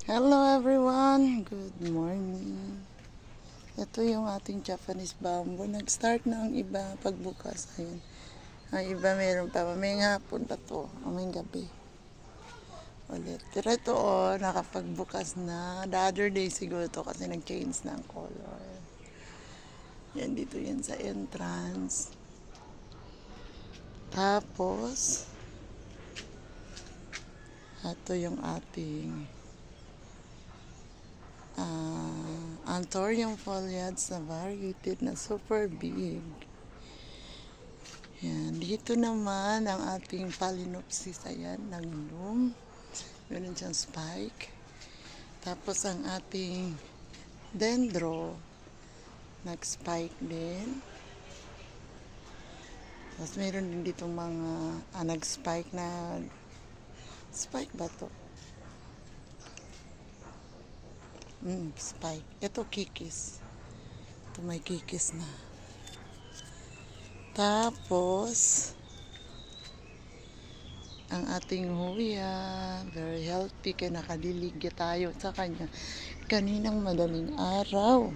Hello everyone! Good morning. Ito yung ating Japanese bamboo. Nag-start na ang iba pagbukas. Ayun. Ang iba meron pa. Mamayang hapon pa to. Mamayang gabi. Ulit. Pero ito nakapagbukas na. The other day siguro to kasi nag-change na ang color. Yan dito yan sa entrance. Tapos, ito yung ating Anthurium foliage na variegated na super big. Yan. Dito naman ang ating Phalaenopsis. Ayan, nag-bloom. Meron siyang spike. Tapos ang ating Dendro, nag-spike din. Tapos meron din dito mga nag-spike na spike ba to? Spike. Ito kikis. Ito may kikis na. Tapos ang ating huya, very healthy, kaya nakaliligya tayo sa kanya kaninang madaling araw.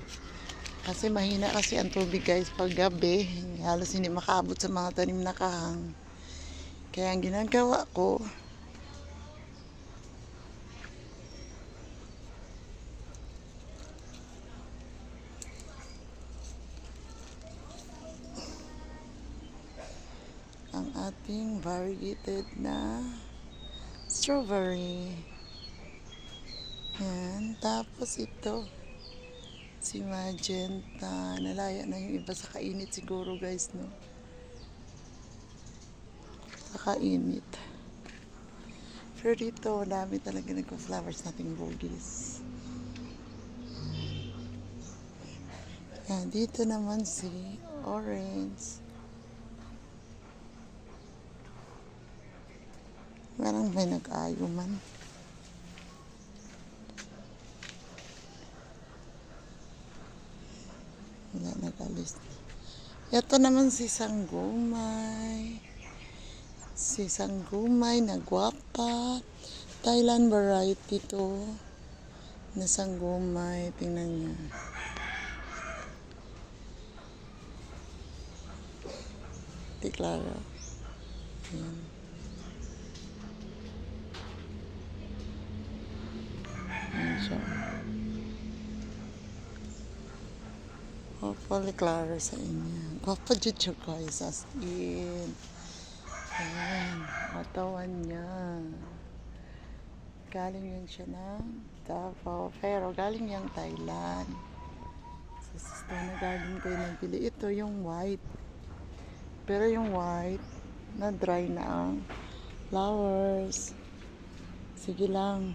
Kasi mahina kasi ang tubig guys pag gabi. Halos hindi makaabot sa mga tanim na kahang. Kaya ang ginagawa ko, ang ating variegated na strawberry. Yan. Tapos ito, si magenta. Nalaya na yung iba sa kainit siguro guys, no? Sa kainit. Pero dito, dami talaga nagko-flowers nating bugis. Yan. Dito naman si orange. Parang may nag-ayo man. Wala, nag-alis. Ito naman si sanggumay. Si sanggumay na gwapa. Thailand variety to. Na sanggumay. Tingnan niya. Tiklara. Ayan. Ayan siya. Hopefully klaro sa inyo. Gwapa dyan siya guys. As in. Ayan. Katawan niya. Galing yun siya ng Davao. Pero galing yung Thailand. Sa sister na galing kayo nagbili. Ito yung white. Pero yung white, na dry na ang flowers. Sige lang.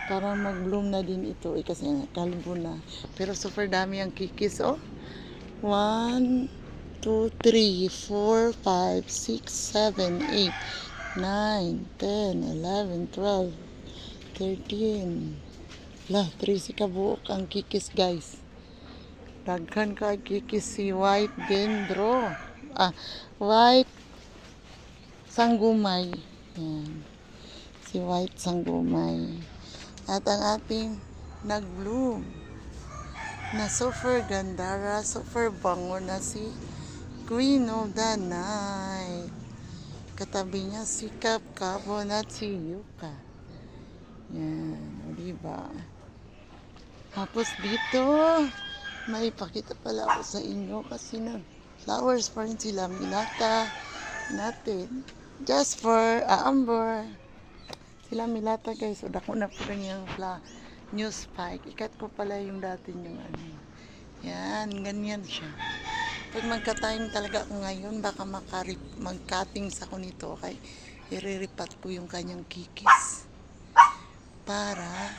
Parang mag-bloom na din ito. Kasi kalbo na. Pero super dami ang kikis, oh. 1, 2, 3, 4, 5, 6, 7, 8, 9, 10, 11, 12, 13. 13 kabuok ang kikis, guys. Daghan ka kikis si white dendro. White sanggumay. Yan. Si white sanggumay. At ang ating nag-bloom na super gandara, super bango na si Queen of the Night. Katabi niya si Kapkapon at si Yuka. Yan, diba? Tapos dito, may ipakita pala ako sa inyo kasi flowers pa rin sila. Milata natin. Just for Amber. Sila milata guys. O dako na po rin yung new spike. Ikat ko pala yung dati yung ano. Yan, ganyan siya. Pag magka-time talaga ako ngayon, baka mag-cuttings ako nito. Okay? Iriripat ko yung kanyang kikis. Para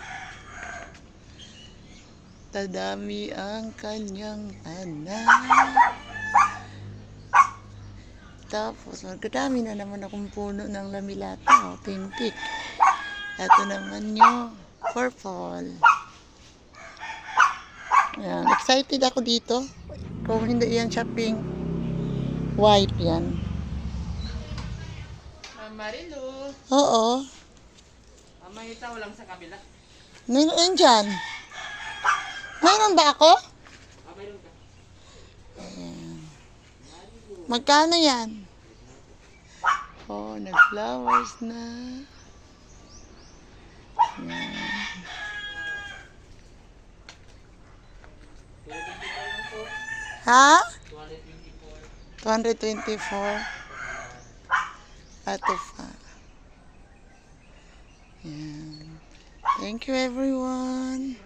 tadami ang kanyang anak. Tapos, magkadami na naman akong puno ng lamilata. Pink. Ito naman yung purple. Ayan. Excited ako dito. Kung hindi yan siya pink, white yan. Marilu. Oo. May tao lang sa kabila. Mayroon dyan. Mayroon ba ako? Ayan. Magkano yan? Oh, nag-flowers na. Ayan. Ha? 224. Out of Ayan. Thank you, everyone.